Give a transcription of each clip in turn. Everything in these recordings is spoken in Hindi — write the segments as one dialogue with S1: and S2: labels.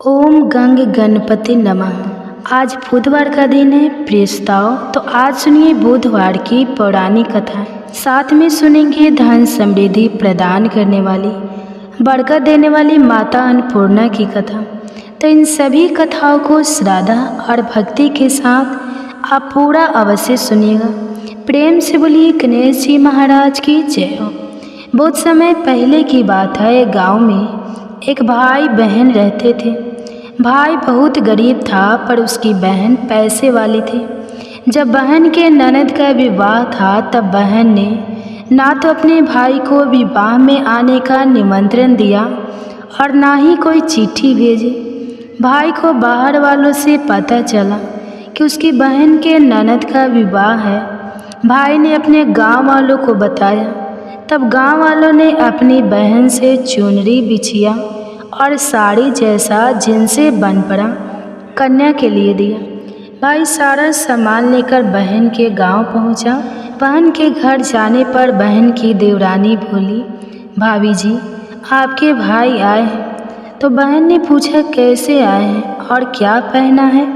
S1: ओम गंग गणपति नमः। आज बुधवार का दिन है प्रस्ताव। तो आज सुनिए बुधवार की पौराणिक कथा। साथ में सुनेंगे धन समृद्धि प्रदान करने वाली, बरकत देने वाली माता अन्नपूर्णा की कथा। तो इन सभी कथाओं को श्रद्धा और भक्ति के साथ आप पूरा अवश्य सुनिएगा। प्रेम से बोलिए गणेश जी महाराज की जय हो। बहुत समय पहले की बात है, गांव में एक भाई बहन रहते थे। भाई बहुत गरीब था पर उसकी बहन पैसे वाली थी। जब बहन के ननद का विवाह था तब बहन ने ना तो अपने भाई को विवाह में आने का निमंत्रण दिया और ना ही कोई चिट्ठी भेजी। भाई को बाहर वालों से पता चला कि उसकी बहन के ननद का विवाह है। भाई ने अपने गांव वालों को बताया। तब गांव वालों ने अपनी बहन से चुनरी बिछिया और साड़ी जैसा जिनसे बन पड़ा कन्या के लिए दिया। भाई सारा सामान लेकर बहन के गांव पहुंचा। बहन के घर जाने पर बहन की देवरानी बोली, भाभी जी आपके भाई आए हैं। तो बहन ने पूछा कैसे आए हैं और क्या पहना है।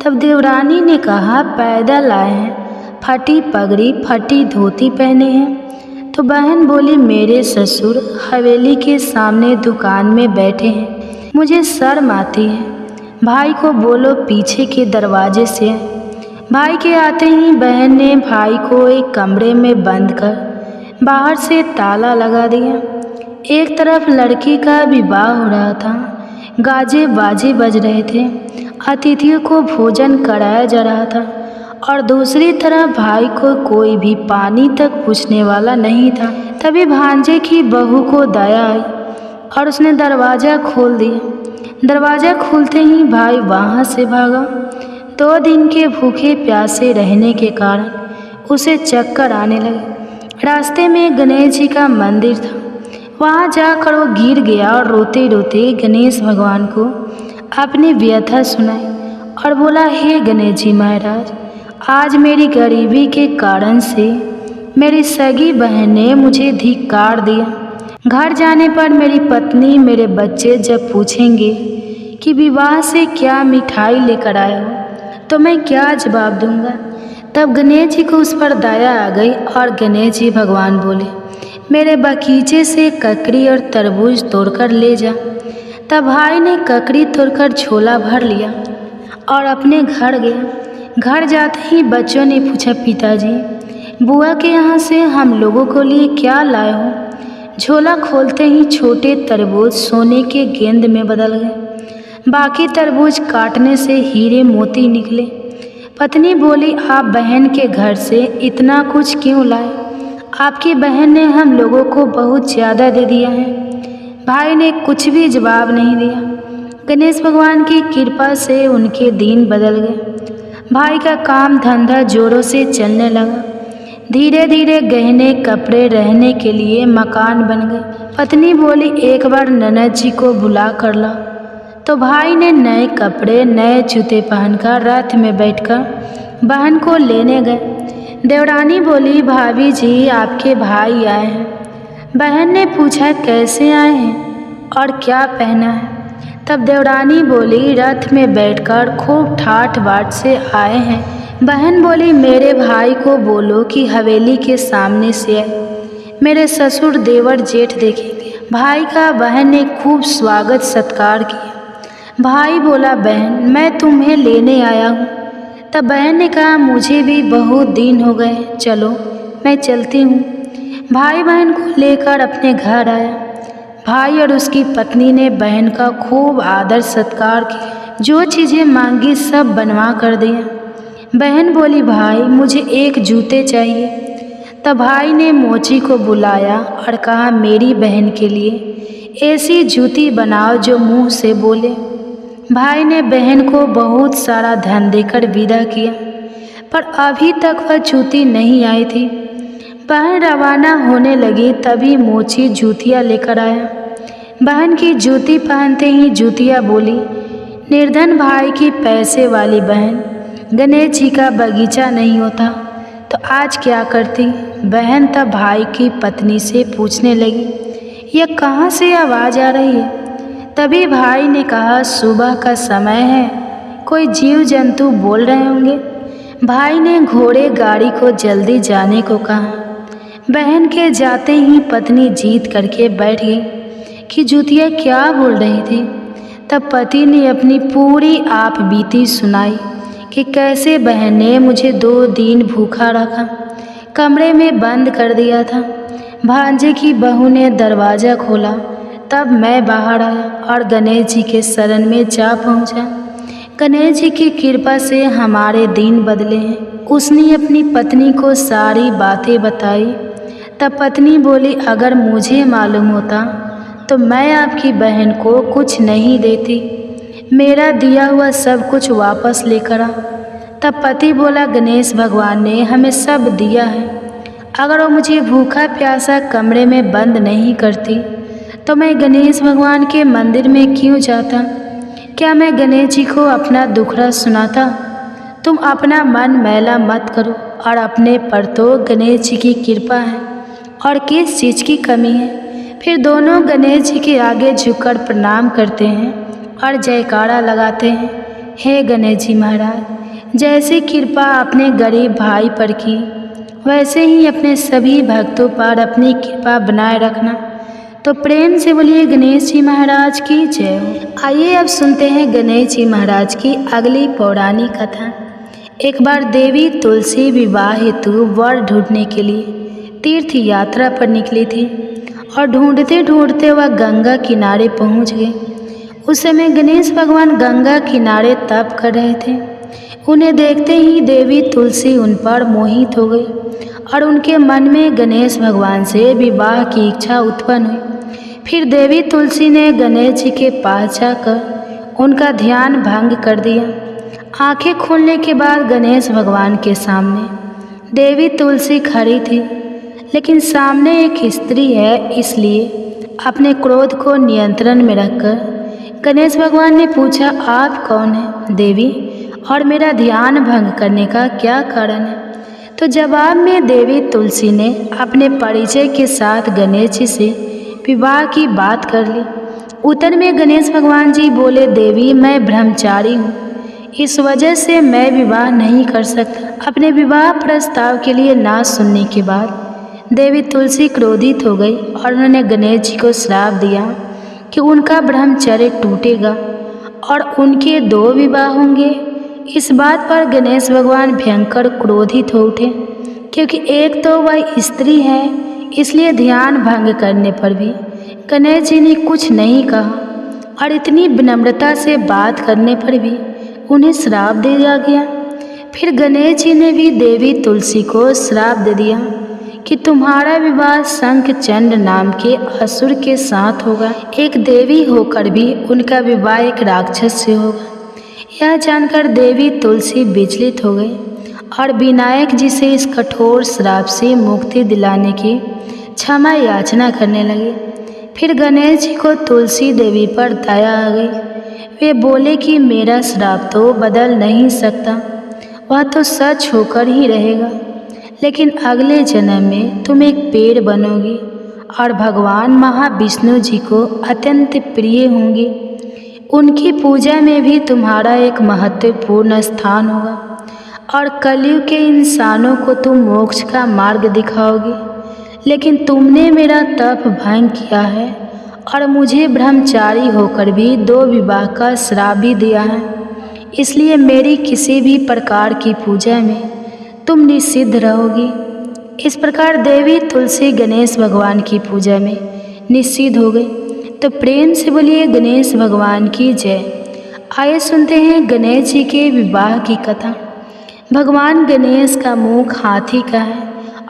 S1: तब देवरानी ने कहा पैदल आए हैं, फटी पगड़ी फटी धोती पहने हैं। तो बहन बोली मेरे ससुर हवेली के सामने दुकान में बैठे हैं, मुझे शर्म आती है। भाई को बोलो पीछे के दरवाजे से। भाई के आते ही बहन ने भाई को एक कमरे में बंद कर बाहर से ताला लगा दिया। एक तरफ लड़की का विवाह हो रहा था, गाजे बाजे बज रहे थे, अतिथियों को भोजन कराया जा रहा था और दूसरी तरफ भाई को कोई भी पानी तक पूछने वाला नहीं था। तभी भांजे की बहू को दया आई और उसने दरवाज़ा खोल दिया। दरवाज़ा खुलते ही भाई वहाँ से भागा। 2 दिन के भूखे प्यासे रहने के कारण उसे चक्कर आने लगे। रास्ते में गणेश जी का मंदिर था, वहाँ जाकर वो गिर गया और रोते रोते गणेश भगवान को अपनी व्यथा सुनाई और बोला, हे गणेश जी महाराज, आज मेरी गरीबी के कारण से मेरी सगी बहन ने मुझे धिक्कार दिया। घर जाने पर मेरी पत्नी मेरे बच्चे जब पूछेंगे कि विवाह से क्या मिठाई लेकर आए हो तो मैं क्या जवाब दूंगा। तब गणेश जी को उस पर दया आ गई और गणेश जी भगवान बोले, मेरे बगीचे से ककड़ी और तरबूज तोड़कर ले जा। तब भाई ने ककड़ी तोड़कर झोला भर लिया और अपने घर गया। घर जाते ही बच्चों ने पूछा, पिताजी बुआ के यहाँ से हम लोगों को लिए क्या लाए हो। झोला खोलते ही छोटे तरबूज सोने के गेंद में बदल गए, बाकी तरबूज काटने से हीरे मोती निकले। पत्नी बोली, आप बहन के घर से इतना कुछ क्यों लाए, आपकी बहन ने हम लोगों को बहुत ज़्यादा दे दिया है। भाई ने कुछ भी जवाब नहीं दिया। गणेश भगवान की कृपा से उनके दिन बदल गए। भाई का काम धंधा जोरों से चलने लगा। धीरे धीरे गहने कपड़े रहने के लिए मकान बन गए। पत्नी बोली, एक बार ननद जी को बुला कर ला। तो भाई ने नए कपड़े नए जूते पहनकर रथ में बैठकर बहन को लेने गए। देवरानी बोली, भाभी जी आपके भाई आए हैं। बहन ने पूछा कैसे आए हैं और क्या पहना है। तब देवरानी बोली, रथ में बैठकर खूब ठाठ बाट से आए हैं। बहन बोली, मेरे भाई को बोलो कि हवेली के सामने से आए, मेरे ससुर देवर जेठ देखेंगे। भाई का बहन ने खूब स्वागत सत्कार किया। भाई बोला, बहन मैं तुम्हें लेने आया हूँ। तब बहन ने कहा, मुझे भी बहुत दिन हो गए, चलो मैं चलती हूँ। भाई बहन को लेकर अपने घर आया। भाई और उसकी पत्नी ने बहन का खूब आदर सत्कार किया, जो चीज़ें मांगी सब बनवा कर दिया। बहन बोली, भाई मुझे एक जूते चाहिए। तब भाई ने मोची को बुलाया और कहा, मेरी बहन के लिए ऐसी जूती बनाओ जो मुंह से बोले। भाई ने बहन को बहुत सारा धन देकर विदा किया, पर अभी तक वह जूती नहीं आई थी। बहन रवाना होने लगी तभी मोची जूतियाँ लेकर आया। बहन की जूती पहनते ही जूतियाँ बोली, निर्धन भाई की पैसे वाली बहन, गणेश जी का बगीचा नहीं होता तो आज क्या करती। बहन तब भाई की पत्नी से पूछने लगी, यह कहाँ से आवाज़ आ रही है। तभी भाई ने कहा, सुबह का समय है, कोई जीव जंतु बोल रहे होंगे। भाई ने घोड़े गाड़ी को जल्दी जाने को कहा। बहन के जाते ही पत्नी जीत करके बैठ गई कि जुतिया क्या बोल रही थी। तब पति ने अपनी पूरी आप बीती सुनाई कि कैसे बहन ने मुझे 2 दिन भूखा रखा, कमरे में बंद कर दिया था। भांजे की बहू ने दरवाज़ा खोला, तब मैं बाहर आया और गणेश जी के शरण में जा पहुंचा। गणेश जी की कृपा से हमारे दिन बदले हैं। उसने अपनी पत्नी को सारी बातें बताई। तब पत्नी बोली, अगर मुझे मालूम होता तो मैं आपकी बहन को कुछ नहीं देती, मेरा दिया हुआ सब कुछ वापस लेकर आ। तब पति बोला, गणेश भगवान ने हमें सब दिया है, अगर वो मुझे भूखा प्यासा कमरे में बंद नहीं करती तो मैं गणेश भगवान के मंदिर में क्यों जाता? क्या मैं गणेश जी को अपना दुखड़ा सुनाता? तुम अपना मन मैला मत करो और अपने पर तो गणेश जी की कृपा है और किस चीज़ की कमी है। फिर दोनों गणेश जी के आगे झुककर प्रणाम करते हैं और जयकारा लगाते हैं, हे गणेश जी महाराज, जैसी कृपा अपने गरीब भाई पर की, वैसे ही अपने सभी भक्तों पर अपनी कृपा बनाए रखना। तो प्रेम से बोलिए गणेश जी महाराज की जय हो। आइए अब सुनते हैं गणेश जी महाराज की अगली पौराणिक कथा। एक बार देवी तुलसी विवाह हेतु वर ढूंढने के लिए तीर्थ यात्रा पर निकली थी और ढूंढते ढूंढते वह गंगा किनारे पहुंच गए। उस समय गणेश भगवान गंगा किनारे तप कर रहे थे। उन्हें देखते ही देवी तुलसी उन पर मोहित हो गई और उनके मन में गणेश भगवान से विवाह की इच्छा उत्पन्न हुई। फिर देवी तुलसी ने गणेश जी के पास जाकर उनका ध्यान भंग कर दिया। आंखें खोलने के बाद गणेश भगवान के सामने देवी तुलसी खड़ी थी, लेकिन सामने एक स्त्री है, इसलिए अपने क्रोध को नियंत्रण में रखकर गणेश भगवान ने पूछा, आप कौन हैं देवी, और मेरा ध्यान भंग करने का क्या कारण है? तो जवाब में देवी तुलसी ने अपने परिचय के साथ गणेश जी से विवाह की बात कर ली। उत्तर में गणेश भगवान जी बोले, देवी मैं ब्रह्मचारी हूँ, इस वजह से मैं विवाह नहीं कर सकता। अपने विवाह प्रस्ताव के लिए ना सुनने के बाद देवी तुलसी क्रोधित हो गई और उन्होंने गणेश जी को श्राप दिया कि उनका ब्रह्मचर्य टूटेगा और उनके 2 विवाह होंगे। इस बात पर गणेश भगवान भयंकर क्रोधित हो उठे, क्योंकि एक तो वह स्त्री है, इसलिए ध्यान भंग करने पर भी गणेश जी ने कुछ नहीं कहा और इतनी विनम्रता से बात करने पर भी उन्हें श्राप दे दिया गया। फिर गणेश जी ने भी देवी तुलसी को श्राप दे दिया कि तुम्हारा विवाह शंखचंड नाम के असुर के साथ होगा। एक देवी होकर भी उनका विवाह एक राक्षस से होगा। यह जानकर देवी तुलसी विचलित हो गई और विनायक जी से इस कठोर श्राप से मुक्ति दिलाने की क्षमा याचना करने लगे। फिर गणेश जी को तुलसी देवी पर दया आ गई। वे बोले कि मेरा श्राप तो बदल नहीं सकता, वह तो सच होकर ही रहेगा, लेकिन अगले जन्म में तुम एक पेड़ बनोगी और भगवान महाविष्णु जी को अत्यंत प्रिय होंगी। उनकी पूजा में भी तुम्हारा एक महत्वपूर्ण स्थान होगा और कलयुग के इंसानों को तुम मोक्ष का मार्ग दिखाओगी। लेकिन तुमने मेरा तप भंग किया है और मुझे ब्रह्मचारी होकर भी 2 विवाह का श्राप भी दिया है, इसलिए मेरी किसी भी प्रकार की पूजा में तुम निषिद्ध रहोगी। इस प्रकार देवी तुलसी गणेश भगवान की पूजा में निषिद्ध हो गई। तो प्रेम से बोलिए गणेश भगवान की जय। आइए सुनते हैं गणेश जी के विवाह की कथा। भगवान गणेश का मुख हाथी का है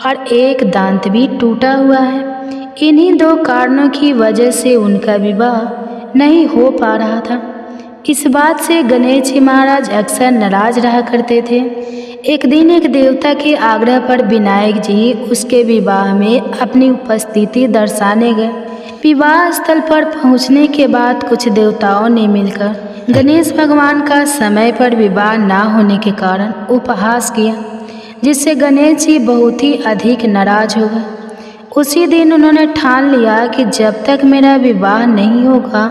S1: और एक दांत भी टूटा हुआ है। इन्हीं 2 कारणों की वजह से उनका विवाह नहीं हो पा रहा था। इस बात से गणेश जी महाराज अक्सर नाराज रहा करते थे। एक दिन एक देवता के आग्रह पर विनायक जी उसके विवाह में अपनी उपस्थिति दर्शाने गए। विवाह स्थल पर पहुंचने के बाद कुछ देवताओं ने मिलकर गणेश भगवान का समय पर विवाह ना होने के कारण उपहास किया, जिससे गणेश जी बहुत ही अधिक नाराज हो गए। उसी दिन उन्होंने ठान लिया कि जब तक मेरा विवाह नहीं होगा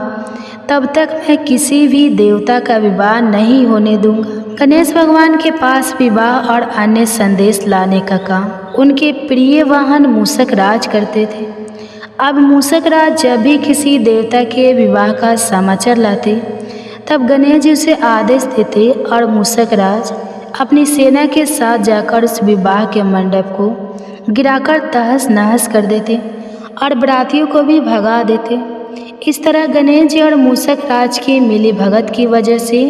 S1: तब तक मैं किसी भी देवता का विवाह नहीं होने दूंगा। गणेश भगवान के पास विवाह और अन्य संदेश लाने का काम उनके प्रिय वाहन मूषक राज करते थे। अब मूषक राज जब भी किसी देवता के विवाह का समाचार लाते, तब गणेश जी उसे आदेश देते और मूषक राज अपनी सेना के साथ जाकर उस विवाह के मंडप को गिराकर तहस नहस कर देते और बरातियों को भी भगा देते। इस तरह गणेश जी और मूषक राज की मिली भगत की वजह से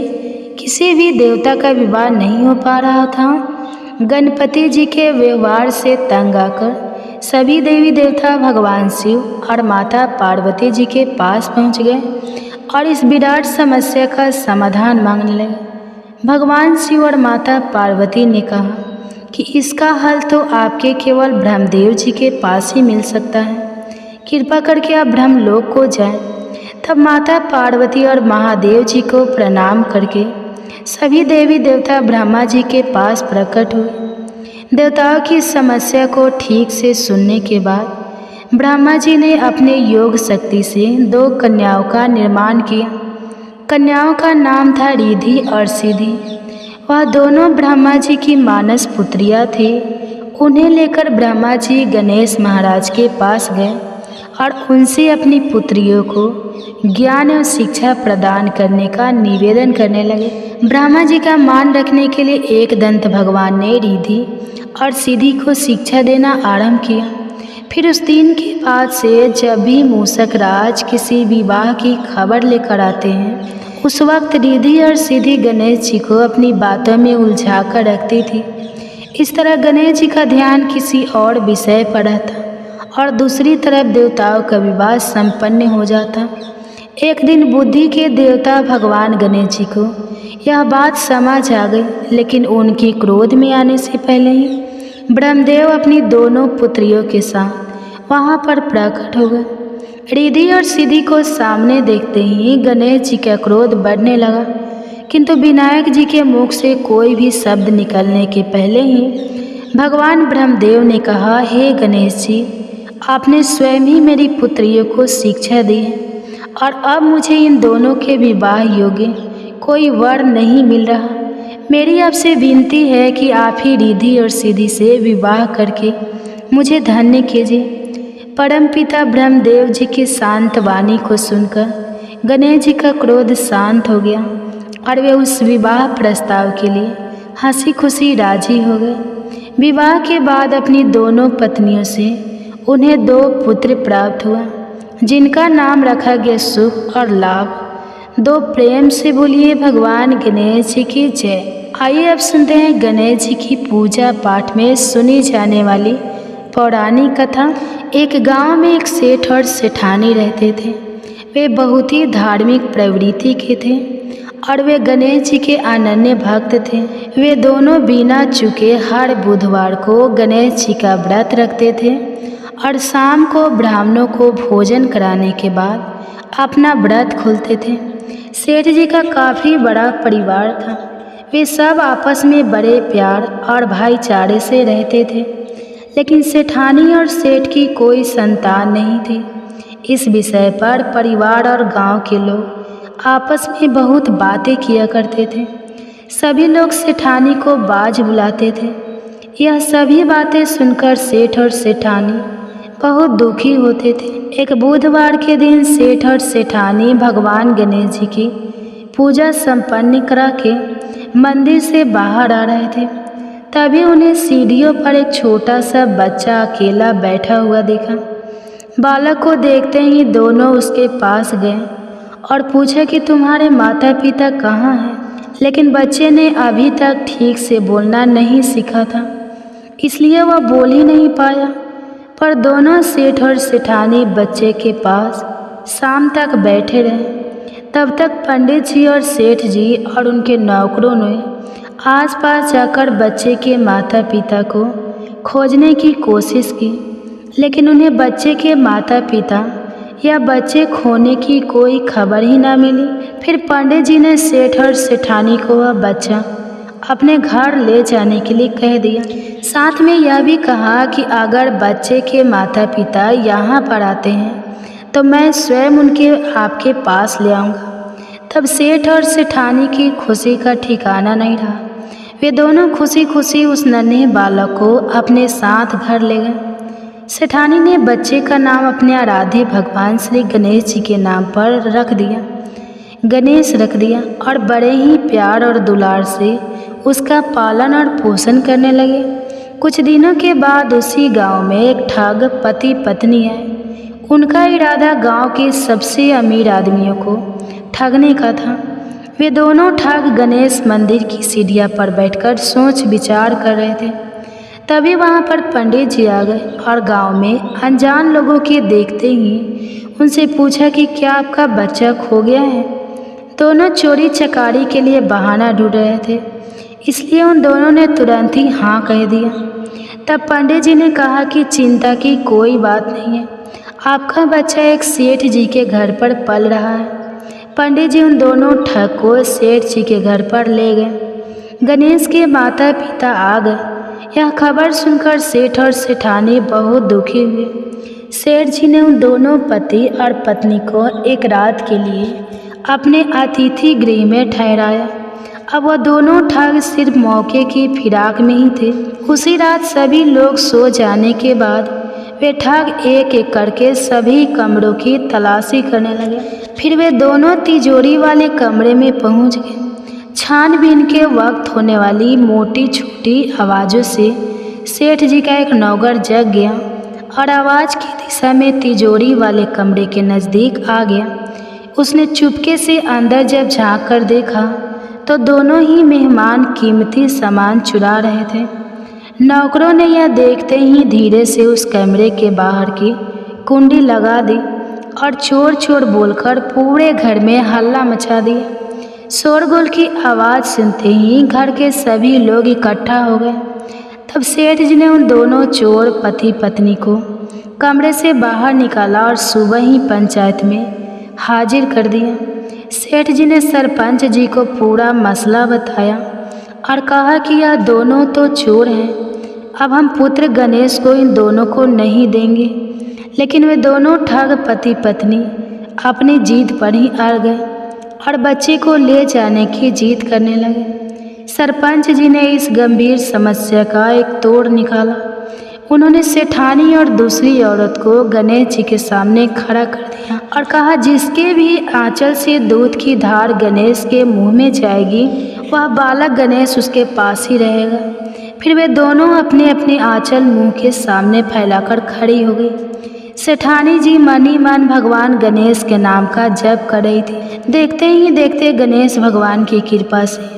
S1: किसी भी देवता का विवाह नहीं हो पा रहा था। गणपति जी के व्यवहार से तंग आकर सभी देवी देवता भगवान शिव और माता पार्वती जी के पास पहुंच गए और इस विराट समस्या का समाधान मांगने लगे। भगवान शिव और माता पार्वती ने कहा कि इसका हल तो आपके केवल ब्रह्मदेव जी के पास ही मिल सकता है, कृपा करके आप ब्रह्मलोक को जाएं। तब माता पार्वती और महादेव जी को प्रणाम करके सभी देवी देवता ब्रह्मा जी के पास प्रकट हुए। देवताओं की समस्या को ठीक से सुनने के बाद ब्रह्मा जी ने अपने योग शक्ति से 2 कन्याओं का निर्माण किया। कन्याओं का नाम था रिद्धि और सिद्धि। वह दोनों ब्रह्मा जी की मानस पुत्रियां थी। उन्हें लेकर ब्रह्मा जी गणेश महाराज के पास गए और उनसे अपनी पुत्रियों को ज्ञान और शिक्षा प्रदान करने का निवेदन करने लगे। ब्रह्मा जी का मान रखने के लिए एक दंत भगवान ने रिद्धि और सिद्धि को शिक्षा देना आरंभ किया। फिर उस दिन के बाद से जब भी मूषक राज किसी विवाह की खबर लेकर आते हैं, उस वक्त रिद्धि और सिद्धि गणेश जी को अपनी बातों में उलझा कर रखती थी। इस तरह गणेश जी का ध्यान किसी और विषय पर रहता और दूसरी तरफ देवताओं का विवाह संपन्न हो जाता। एक दिन बुद्धि के देवता भगवान गणेश जी को यह बात समझ आ गई, लेकिन उनकी क्रोध में आने से पहले ही ब्रह्मदेव अपनी दोनों पुत्रियों के साथ वहाँ पर प्रकट हो गए। रिद्धि और सिद्धि को सामने देखते ही गणेश जी का क्रोध बढ़ने लगा, किंतु विनायक जी के मुख से कोई भी शब्द निकलने के पहले ही भगवान ब्रह्मदेव ने कहा, हे गणेश जी, आपने स्वयं ही मेरी पुत्रियों को शिक्षा दी है और अब मुझे इन दोनों के विवाह योग्य कोई वर नहीं मिल रहा। मेरी आपसे विनती है कि आप ही रिद्धि और सिद्धि से विवाह करके मुझे धन्य कीजिए। परमपिता ब्रह्मदेव जी की शांत वाणी को सुनकर गणेश जी का क्रोध शांत हो गया और वे उस विवाह प्रस्ताव के लिए हंसी खुशी राजी हो गए। विवाह के बाद अपनी दोनों पत्नियों से उन्हें 2 पुत्र प्राप्त हुआ, जिनका नाम रखा गया सुख और लाभ। 2 प्रेम से बोलिए भगवान गणेश जी की जय। आइए अब सुनते हैं गणेश जी की पूजा पाठ में सुनी जाने वाली पौराणिक कथा। एक गांव में एक सेठ और सेठानी रहते थे। वे बहुत ही धार्मिक प्रवृत्ति के थे और वे गणेश जी के अनन्य भक्त थे। वे दोनों बिना चूके हर बुधवार को गणेश जी का व्रत रखते थे और शाम को ब्राह्मणों को भोजन कराने के बाद अपना व्रत खोलते थे। सेठ जी का काफ़ी बड़ा परिवार था। वे सब आपस में बड़े प्यार और भाईचारे से रहते थे, लेकिन सेठानी और सेठ की कोई संतान नहीं थी। इस विषय पर परिवार और गांव के लोग आपस में बहुत बातें किया करते थे। सभी लोग सेठानी को बाज बुलाते थे। यह सभी बातें सुनकर सेठ और सेठानी बहुत दुखी होते थे। एक बुधवार के दिन सेठ और सेठानी भगवान गणेश जी की पूजा संपन्न करा के मंदिर से बाहर आ रहे थे। तभी उन्हें सीढ़ियों पर एक छोटा सा बच्चा अकेला बैठा हुआ देखा। बालक को देखते ही दोनों उसके पास गए और पूछा कि तुम्हारे माता पिता कहाँ हैं। लेकिन बच्चे ने अभी तक ठीक से बोलना नहीं सीखा था, इसलिए वह बोल ही नहीं पाया। पर दोनों सेठ और सेठानी बच्चे के पास शाम तक बैठे रहे। तब तक पंडित जी और सेठ जी और उनके नौकरों ने आसपास जाकर बच्चे के माता पिता को खोजने की कोशिश की, लेकिन उन्हें बच्चे के माता पिता या बच्चे खोने की कोई खबर ही ना मिली। फिर पंडित जी ने सेठ और सेठानी को वह बच्चा अपने घर ले जाने के लिए कह दिया। साथ में यह भी कहा कि अगर बच्चे के माता पिता यहाँ पर आते हैं तो मैं स्वयं उनके आपके पास ले आऊँगा। तब सेठ और सेठानी की खुशी का ठिकाना नहीं रहा। वे दोनों खुशी खुशी उस नन्हे बालक को अपने साथ घर ले गए। सेठानी ने बच्चे का नाम अपने आराध्य भगवान श्री गणेश जी के नाम पर रख दिया, गणेश रख दिया, और बड़े ही प्यार और दुलार से उसका पालन और पोषण करने लगे। कुछ दिनों के बाद उसी गांव में एक ठग पति पत्नी आए। उनका इरादा गांव के सबसे अमीर आदमियों को ठगने का था। वे दोनों ठग गणेश मंदिर की सीढ़ियां पर बैठकर सोच विचार कर रहे थे। तभी वहां पर पंडित जी आ गए और गांव में अनजान लोगों के देखते ही उनसे पूछा कि क्या आपका बच्चा खो गया है। दोनों चोरी चकारी के लिए बहाना ढूंढ रहे थे, इसलिए उन दोनों ने तुरंत ही हाँ कह दिया। तब पंडित जी ने कहा कि चिंता की कोई बात नहीं है, आपका बच्चा एक सेठ जी के घर पर पल रहा है। पंडित जी उन दोनों ठग को सेठ जी के घर पर ले गए। गणेश के माता पिता आ गए। यह खबर सुनकर सेठ और सेठानी बहुत दुखी हुए। सेठ जी ने उन दोनों पति और पत्नी को एक रात के लिए अपने अतिथि गृह में ठहराया। अब वह दोनों ठग सिर्फ मौके की फिराक में ही थे। उसी रात सभी लोग सो जाने के बाद वे ठग एक एक करके सभी कमरों की तलाशी करने लगे। फिर वे दोनों तिजोरी वाले कमरे में पहुंच गए। छानबीन के वक्त होने वाली मोटी छोटी आवाज़ों से सेठ जी का एक नौकर जग गया और आवाज़ की दिशा में तिजोरी वाले कमरे के नज़दीक आ गया। उसने चुपके से अंदर जब झांक कर देखा तो दोनों ही मेहमान कीमती सामान चुरा रहे थे। नौकरों ने यह देखते ही धीरे से उस कमरे के बाहर की कुंडी लगा दी और चोर चोर बोलकर पूरे घर में हल्ला मचा दिया। शोरगुल की आवाज़ सुनते ही घर के सभी लोग इकट्ठा हो गए। तब सेठ जी ने उन दोनों चोर पति पत्नी को कमरे से बाहर निकाला और सुबह ही पंचायत में हाजिर कर दिया। सेठ जी ने सरपंच जी को पूरा मसला बताया और कहा कि यह दोनों तो चोर हैं, अब हम पुत्र गणेश को इन दोनों को नहीं देंगे। लेकिन वे दोनों ठग पति पत्नी अपनी जीत पर ही अड़ गए और बच्चे को ले जाने की जिद करने लगे। सरपंच जी ने इस गंभीर समस्या का एक तोड़ निकाला। उन्होंने सेठानी और दूसरी औरत को गणेश जी के सामने खड़ा कर दिया और कहा, जिसके भी आंचल से दूध की धार गणेश के मुंह में जाएगी वह बालक गणेश उसके पास ही रहेगा। फिर वे दोनों अपने अपने आंचल मुंह के सामने फैलाकर खड़ी हो गई। सेठानी जी मन ही मन भगवान गणेश के नाम का जप कर रही थी। देखते ही देखते गणेश भगवान की कृपा से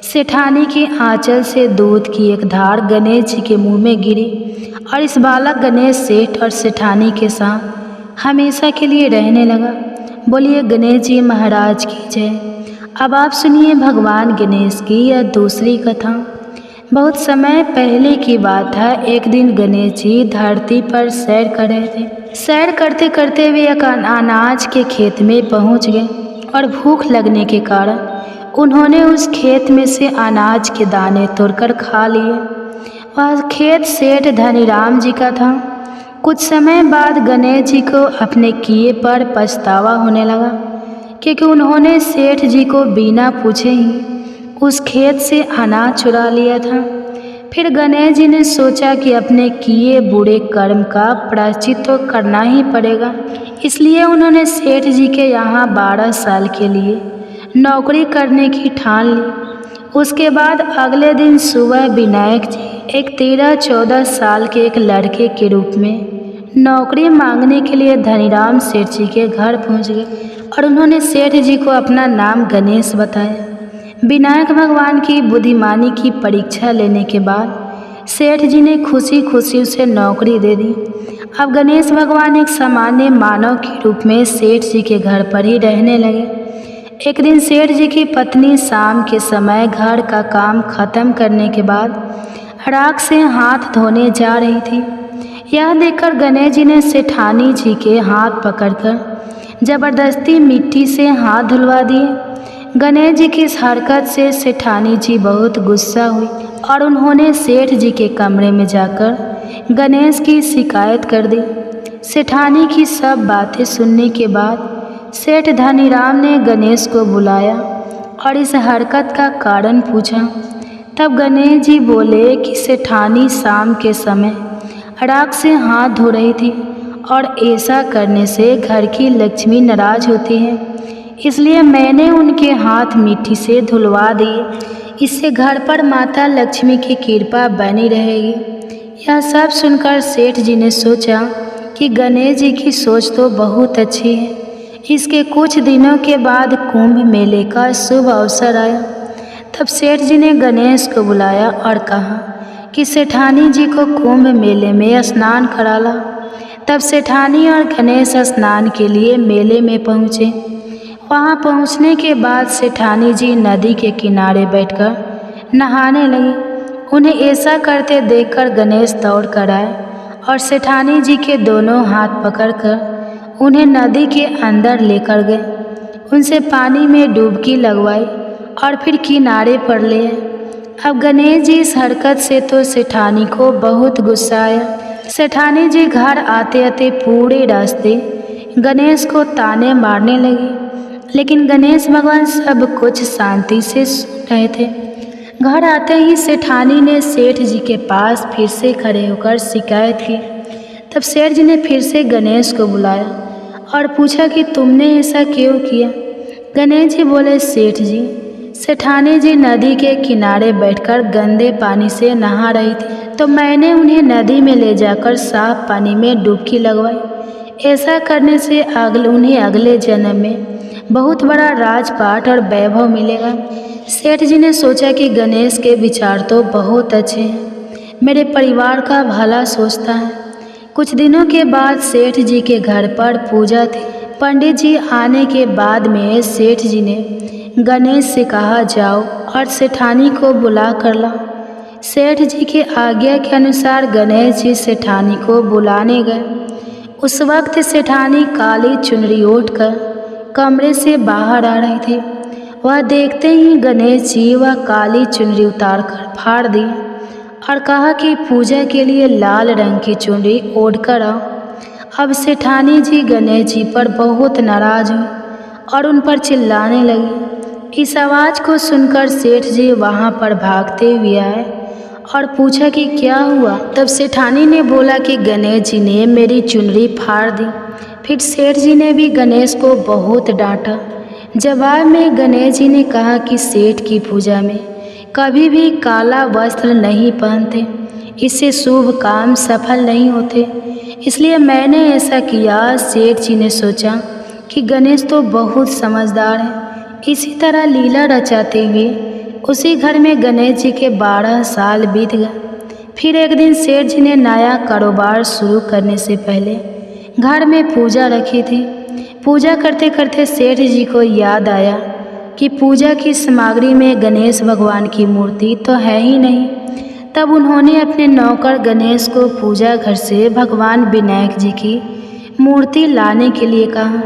S1: सेठानी के आंचल से दूध की एक धार गणेश जी के मुंह में गिरी और इस बालक गणेश सेठ और सेठानी के साथ हमेशा के लिए रहने लगा। बोलिए गणेश जी महाराज की जय। अब आप सुनिए भगवान गणेश की यह दूसरी कथा। बहुत समय पहले की बात है। एक दिन गणेश जी धरती पर सैर कर रहे थे। सैर करते करते वे एक अनाज के खेत में पहुंच गए और भूख लगने के कारण उन्होंने उस खेत में से अनाज के दाने तोड़कर खा लिए। वह खेत सेठ धनीराम जी का था। कुछ समय बाद गणेश जी को अपने किए पर पछतावा होने लगा, क्योंकि उन्होंने सेठ जी को बिना पूछे ही उस खेत से अनाज चुरा लिया था। फिर गणेश जी ने सोचा कि अपने किए बुरे कर्म का प्रायश्चित तो करना ही पड़ेगा। इसलिए उन्होंने सेठ जी के यहाँ 12 साल के लिए नौकरी करने की ठान ली। उसके बाद अगले दिन सुबह विनायक जी एक 13-14 साल के एक लड़के के रूप में नौकरी मांगने के लिए धनीराम सेठ जी के घर पहुंच गए और उन्होंने सेठ जी को अपना नाम गणेश बताया। विनायक भगवान की बुद्धिमानी की परीक्षा लेने के बाद सेठ जी ने खुशी खुशी उसे नौकरी दे दी। अब गणेश भगवान एक सामान्य मानव के रूप में सेठ जी के घर पर ही रहने लगे। एक दिन सेठ जी की पत्नी शाम के समय घर का काम खत्म करने के बाद राख से हाथ धोने जा रही थी। यह देखकर गणेश जी ने सेठानी जी के हाथ पकड़कर जबरदस्ती मिट्टी से हाथ धुलवा दिए। गणेश जी की इस हरकत से सेठानी जी बहुत गुस्सा हुई और उन्होंने सेठ जी के कमरे में जाकर गणेश की शिकायत कर दी। सेठानी की सब बातें सुनने के बाद सेठ धनीराम ने गणेश को बुलाया और इस हरकत का कारण पूछा। तब गणेश जी बोले कि सेठानी शाम के समय राख से हाथ धो रही थी और ऐसा करने से घर की लक्ष्मी नाराज होती है, इसलिए मैंने उनके हाथ मिट्टी से धुलवा दिए। इससे घर पर माता लक्ष्मी की कृपा बनी रहेगी। यह सब सुनकर सेठ जी ने सोचा कि गणेश जी की सोच तो बहुत अच्छी है। इसके कुछ दिनों के बाद कुंभ मेले का शुभ अवसर आया। तब सेठ जी ने गणेश को बुलाया और कहा कि सेठानी जी को कुंभ मेले में स्नान कराला। तब सेठानी और गणेश स्नान के लिए मेले में पहुँचे। वहाँ पहुँचने के बाद सेठानी जी नदी के किनारे बैठकर नहाने लगी। उन्हें ऐसा करते देखकर गणेश दौड़ कर आए और सेठानी जी के दोनों हाथ पकड़कर उन्हें नदी के अंदर लेकर गए। उनसे पानी में डुबकी लगवाई और फिर किनारे पर ले आए। अब गणेश जी इस हरकत से तो सेठानी को बहुत गुस्सा आया। सेठानी जी घर आते आते पूरे रास्ते गणेश को ताने मारने लगी, लेकिन गणेश भगवान सब कुछ शांति से सुन रहे थे। घर आते ही सेठानी ने सेठ जी के पास फिर से खड़े होकर शिकायत की। तब सेठ जी ने फिर से गणेश को बुलाया और पूछा कि तुमने ऐसा क्यों किया। गणेश जी बोले, सेठ जी, सेठानी जी नदी के किनारे बैठकर गंदे पानी से नहा रही थी, तो मैंने उन्हें नदी में ले जाकर साफ पानी में डुबकी लगवाई। ऐसा करने से उन्हें अगले जन्म में बहुत बड़ा राजपाट और वैभव मिलेगा। सेठ जी ने सोचा कि गणेश के विचार तो बहुत अच्छे हैं, मेरे परिवार का भला सोचता है। कुछ दिनों के बाद सेठ जी के घर पर पूजा थी। पंडित जी आने के बाद में सेठ जी ने गणेश से कहा, जाओ और सेठानी को बुला कर ला। सेठ जी की आज्ञा के अनुसार गणेश जी सेठानी को बुलाने गए। उस वक्त सेठानी काली चुनरी ओढ़कर कमरे से बाहर आ रही थी। वह देखते ही गणेश जी वह काली चुनरी उतार कर फाड़ दी और कहा कि पूजा के लिए लाल रंग की चुनरी ओढ़ कर आओ। अब सेठानी जी गणेश जी पर बहुत नाराज हुई और उन पर चिल्लाने लगी। इस आवाज़ को सुनकर सेठ जी वहाँ पर भागते हुए आए और पूछा कि क्या हुआ। तब सेठानी ने बोला कि गणेश जी ने मेरी चुनरी फाड़ दी। फिर सेठ जी ने भी गणेश को बहुत डांटा। जवाब में गणेश जी ने कहा कि सेठ की पूजा में कभी भी काला वस्त्र नहीं पहनते, इससे शुभ काम सफल नहीं होते, इसलिए मैंने ऐसा किया। सेठ जी ने सोचा कि गणेश तो बहुत समझदार है। इसी तरह लीला रचाते हुए उसी घर में गणेश जी के 12 साल बीत गए। फिर एक दिन सेठ जी ने नया कारोबार शुरू करने से पहले घर में पूजा रखी थी। पूजा करते करते सेठ जी को याद आया कि पूजा की सामग्री में गणेश भगवान की मूर्ति तो है ही नहीं। तब उन्होंने अपने नौकर गणेश को पूजा घर से भगवान विनायक जी की मूर्ति लाने के लिए कहा।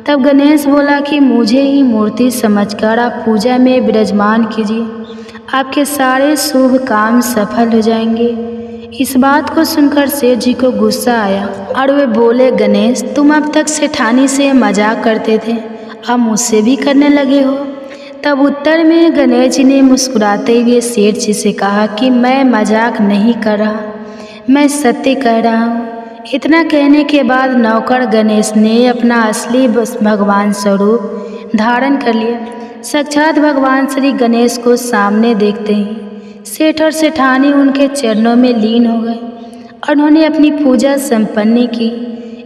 S1: तब गणेश बोला कि मुझे ही मूर्ति समझकर आप पूजा में विराजमान कीजिए, आपके सारे शुभ काम सफल हो जाएंगे। इस बात को सुनकर सेठ जी को गुस्सा आया और वे बोले, गणेश, तुम अब तक सेठानी से मजाक करते थे, अब मुझसे भी करने लगे हो। तब उत्तर में गणेश जी ने मुस्कुराते हुए सेठ जी से कहा कि मैं मजाक नहीं कर रहा, मैं सत्य कह रहा हूँ। इतना कहने के बाद नौकर गणेश ने अपना असली भगवान स्वरूप धारण कर लिया। साक्षात भगवान श्री गणेश को सामने देखते ही सेठ और सेठानी उनके चरणों में लीन हो गए और उन्होंने अपनी पूजा संपन्न की।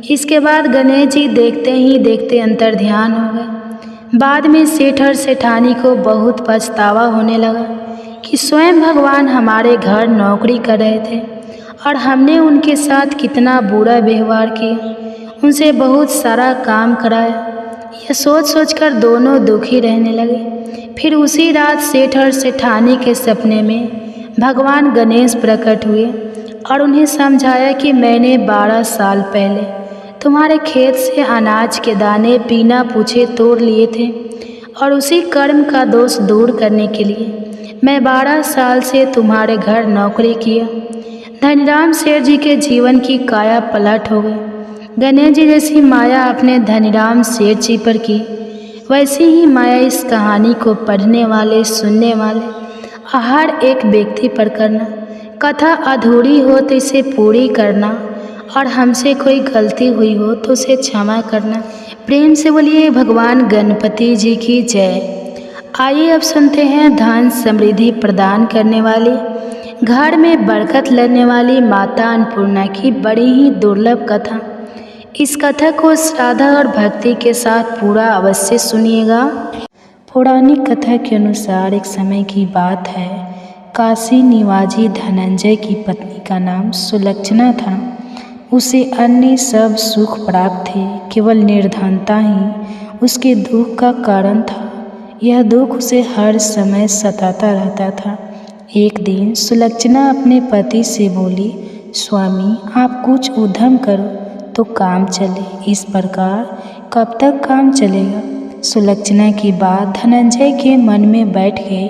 S1: इसके बाद गणेश जी देखते ही देखते अंतर्ध्यान हो गए। बाद में सेठ और सेठानी को बहुत पछतावा होने लगा कि स्वयं भगवान हमारे घर नौकरी कर रहे थे और हमने उनके साथ कितना बुरा व्यवहार किया, उनसे बहुत सारा काम कराया। यह सोच सोचकर दोनों दुखी रहने लगे। फिर उसी रात सेठ और सेठानी के सपने में भगवान गणेश प्रकट हुए और उन्हें समझाया कि मैंने 12 साल पहले तुम्हारे खेत से अनाज के दाने बिना पूछे तोड़ लिए थे और उसी कर्म का दोष दूर करने के लिए मैं 12 साल से तुम्हारे घर नौकरी किया। धनीराम सेठ जी के जीवन की काया पलट हो गई। गणेश जी जैसी माया अपने धनीराम सेठ जी पर की, वैसी ही माया इस कहानी को पढ़ने वाले, सुनने वाले हर एक व्यक्ति पर करना। कथा अधूरी हो तो इसे पूरी करना, और हमसे कोई गलती हुई हो तो उसे क्षमा करना। प्रेम से बोलिए भगवान गणपति जी की जय। आइए अब सुनते हैं धन समृद्धि प्रदान करने वाली, घर में बरकत लाने वाली माता अन्नपूर्णा की बड़ी ही दुर्लभ कथा। इस कथा को श्रद्धा और भक्ति के साथ पूरा अवश्य सुनिएगा। पौराणिक कथा के अनुसार एक समय की बात है, काशी निवासी धनंजय की पत्नी का नाम सुलक्षणा था। उसे अन्य सब सुख प्राप्त थे, केवल निर्धनता ही उसके दुख का कारण था। यह दुख उसे हर समय सताता रहता था। एक दिन सुलक्षणा अपने पति से बोली, स्वामी आप कुछ उद्यम करो तो काम चले, इस प्रकार कब तक काम चलेगा। सुलक्षणा की बात धनंजय के मन में बैठ गई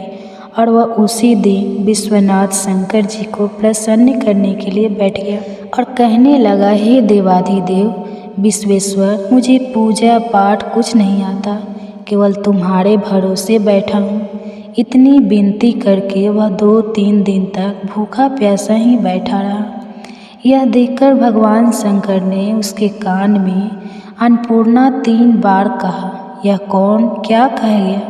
S1: और वह उसी दिन विश्वनाथ शंकर जी को प्रसन्न करने के लिए बैठ गया और कहने लगा, हे देवाधिदेव विश्वेश्वर, मुझे पूजा पाठ कुछ नहीं आता, केवल तुम्हारे भरोसे बैठा हूँ। इतनी विनती करके वह 2-3 दिन तक भूखा प्यासा ही बैठा रहा। यह देखकर भगवान शंकर ने उसके कान में अन्नपूर्णा 3 बार कहा। यह कौन क्या कह गया,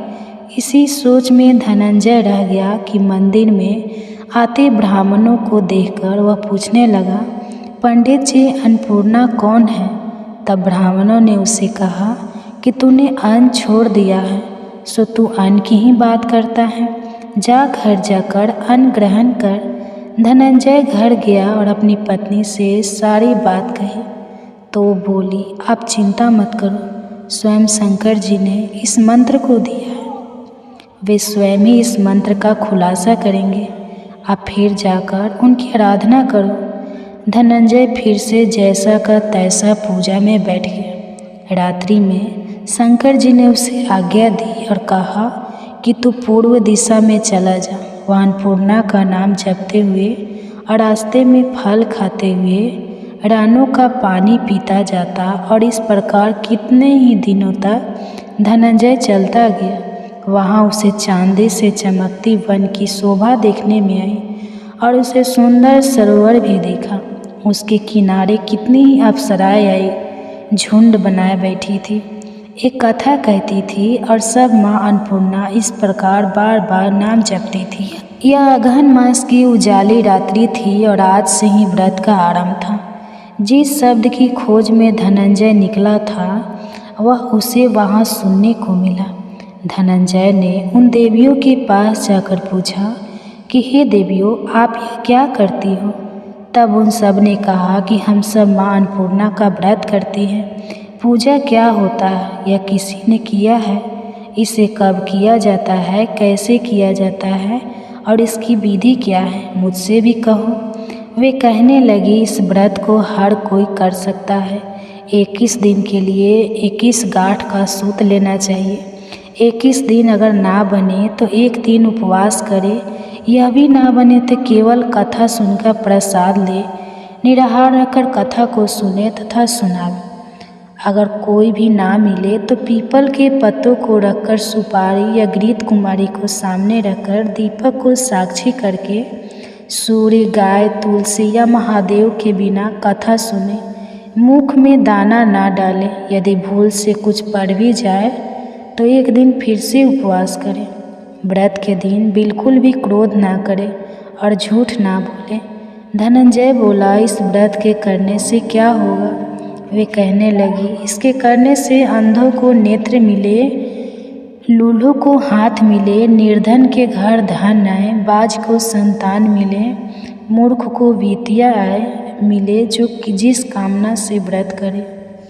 S1: इसी सोच में धनंजय रह गया कि मंदिर में आते ब्राह्मणों को देखकर वह पूछने लगा, पंडित जी अन्नपूर्णा कौन है। तब ब्राह्मणों ने उसे कहा कि तूने अन्न छोड़ दिया है, सो तू अन्न की ही बात करता है, जा घर जाकर अन्न ग्रहण कर। धनंजय घर गया और अपनी पत्नी से सारी बात कही तो वो बोली, आप चिंता मत करो, स्वयं शंकर जी ने इस मंत्र को दिया है, वे स्वयं ही इस मंत्र का खुलासा करेंगे, आप फिर जाकर उनकी आराधना करो। धनंजय फिर से जैसा का तैसा पूजा में बैठ गया। रात्रि में शंकर जी ने उसे आज्ञा दी और कहा कि तू पूर्व दिशा में चला जा, वह अन्नपूर्णा का नाम जपते हुए और रास्ते में फल खाते हुए रानों का पानी पीता जाता। और इस प्रकार कितने ही दिनों तक धनंजय चलता गया। वहाँ उसे चांदी से चमकती वन की शोभा देखने में आई और उसे सुंदर सरोवर भी देखा। उसके किनारे कितनी ही अप्सराएं आई, झुंड बनाए बैठी थी। एक कथा कहती थी और सब माँ अन्नपूर्णा इस प्रकार बार बार नाम जपती थी। यह अगहन मास की उजाली रात्रि थी और आज से ही व्रत का आरंभ था। जिस शब्द की खोज में धनंजय निकला था वह उसे वहाँ सुनने को मिला। धनंजय ने उन देवियों के पास जाकर पूछा कि हे देवियों, आप यह क्या करती हो। तब उन सब ने कहा कि हम सब माँ अन्नपूर्णा का व्रत करती हैं। पूजा क्या होता है, यह किसी ने किया है, इसे कब किया जाता है, कैसे किया जाता है और इसकी विधि क्या है, मुझसे भी कहो। वे कहने लगी, इस व्रत को हर कोई कर सकता है। 21 दिन के लिए 21 गांठ का सूत लेना चाहिए। 21 दिन अगर ना बने तो 1 दिन उपवास करे, यह भी ना बने तो केवल कथा सुनकर प्रसाद ले, निराहार रहकर कथा को सुने तथा सुनावे। अगर कोई भी ना मिले तो पीपल के पत्तों को रखकर सुपारी या घृत कुमारी को सामने रखकर दीपक को साक्षी करके सूर्य, गाय, तुलसी या महादेव के बिना कथा सुने, मुख में दाना ना डाले। यदि भूल से कुछ पड़ भी जाए तो 1 दिन फिर से उपवास करें। व्रत के दिन बिल्कुल भी क्रोध ना करे और झूठ ना बोले। धनंजय बोला, इस व्रत के करने से क्या होगा। वे कहने लगी, इसके करने से अंधों को नेत्र मिले, लूलों को हाथ मिले, निर्धन के घर धन आए, बाज को संतान मिले, मूर्ख को विद्या आए मिले, जो जिस कामना से व्रत करे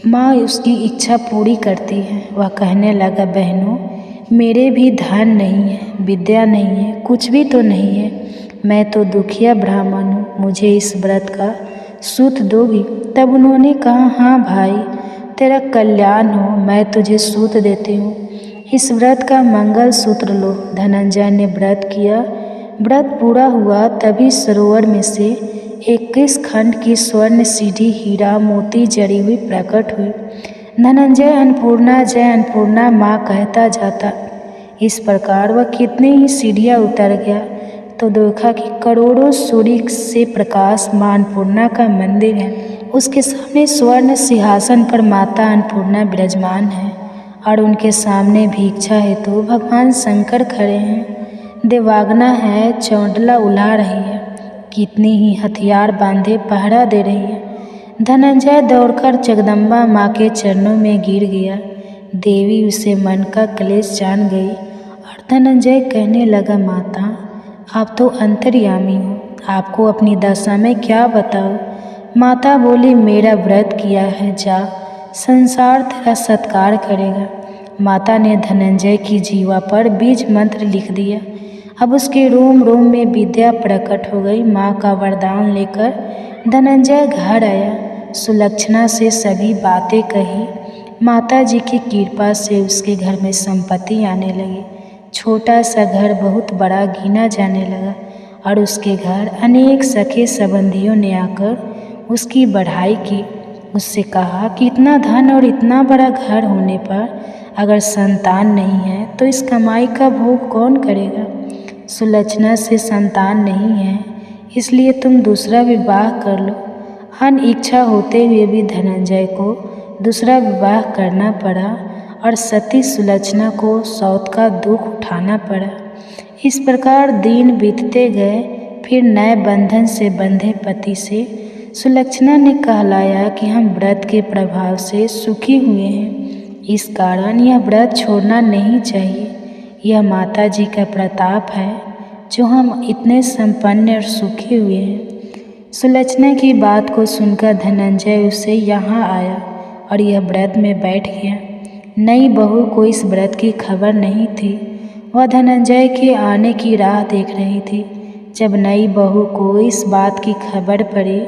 S1: माँ उसकी इच्छा पूरी करती है। वह कहने लगा, बहनों, मेरे भी धन नहीं है, विद्या नहीं है, कुछ भी तो नहीं है, मैं तो दुखिया ब्राह्मण हूँ, मुझे इस व्रत का सूत दोगी। तब उन्होंने कहा, हाँ भाई, तेरा कल्याण हो, मैं तुझे सूत देती हूँ, इस व्रत का मंगल सूत्र लो। धनंजय ने व्रत किया। व्रत पूरा हुआ तभी सरोवर में से 21 खंड की स्वर्ण सीढ़ी हीरा मोती जड़ी हुई प्रकट हुई। धनंजय अन्नपूर्णा जय अन्नपूर्णा माँ कहता जाता। इस प्रकार वह कितनी ही सीढ़ियाँ उतर गया तो देखा कि करोड़ों सूर्य से प्रकाश माँ अन्नपूर्णा का मंदिर है। उसके सामने स्वर्ण सिंहासन पर माता अन्नपूर्णा विराजमान है और उनके सामने भिक्षा हेतु भगवान शंकर खड़े हैं। देवांगना है, चौंडला उला रही है, कितनी ही हथियार बांधे पहरा दे रही है। धनंजय दौड़कर जगदम्बा माँ के चरणों में गिर गया। देवी उसे मन का क्लेश जान गई और धनंजय कहने लगा, माता आप तो अंतर्यामी हो, आपको अपनी दशा में क्या बताओ। माता बोली, मेरा व्रत किया है, जा, संसार तेरा सत्कार करेगा। माता ने धनंजय की जीवा पर बीज मंत्र लिख दिया। अब उसके रोम रोम में विद्या प्रकट हो गई। माँ का वरदान लेकर धनंजय घर आया। सुलक्षणा से सभी बातें कही। माता जी की कृपा से उसके घर में संपत्ति आने लगी। छोटा सा घर बहुत बड़ा गिना जाने लगा और उसके घर अनेक सखे संबंधियों ने आकर उसकी बढ़ाई की। उससे कहा कि इतना धन और इतना बड़ा घर होने पर अगर संतान नहीं है तो इस कमाई का भोग कौन करेगा। सुलक्षणा से संतान नहीं है, इसलिए तुम दूसरा विवाह कर लो। अन इच्छा होते हुए भी धनंजय को दूसरा विवाह करना पड़ा और सती सुलक्षणा को सौत का दुख उठाना पड़ा। इस प्रकार दिन बीतते गए। फिर नए बंधन से बंधे पति से सुलक्षणा ने कहलाया कि हम व्रत के प्रभाव से सुखी हुए हैं, इस कारण यह व्रत छोड़ना नहीं चाहिए। यह माता जी का प्रताप है जो हम इतने संपन्न और सुखी हुए हैं। सुलक्षणा की बात को सुनकर धनंजय उससे यहाँ आया और यह व्रत में बैठ गया। नई बहू को इस व्रत की खबर नहीं थी। वह धनंजय के आने की राह देख रही थी। जब नई बहू को इस बात की खबर पड़ी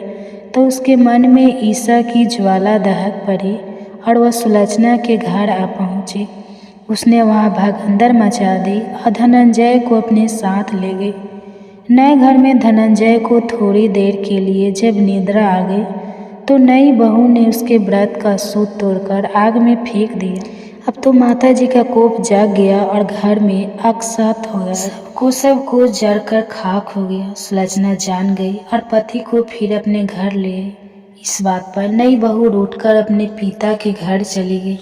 S1: तो उसके मन में ईर्ष्या की ज्वाला दहक पड़ी और वह सुलक्षणा के घर आ पहुँची। उसने वहाँ भगदड़ मचा दी और धनंजय को अपने साथ ले गई। नए घर में धनंजय को थोड़ी देर के लिए जब निद्रा आ गई तो नई बहू ने उसके व्रत का सूत तोड़कर आग में फेंक दिया। अब तो माता जी का कोप जाग गया और घर में अकसत हो गया। सब जलकर खाक हो गया। सुलक्षणा जान गई और पति को फिर अपने घर ले आई। इस बात पर नई बहू रूठकर अपने पिता के घर चली गई।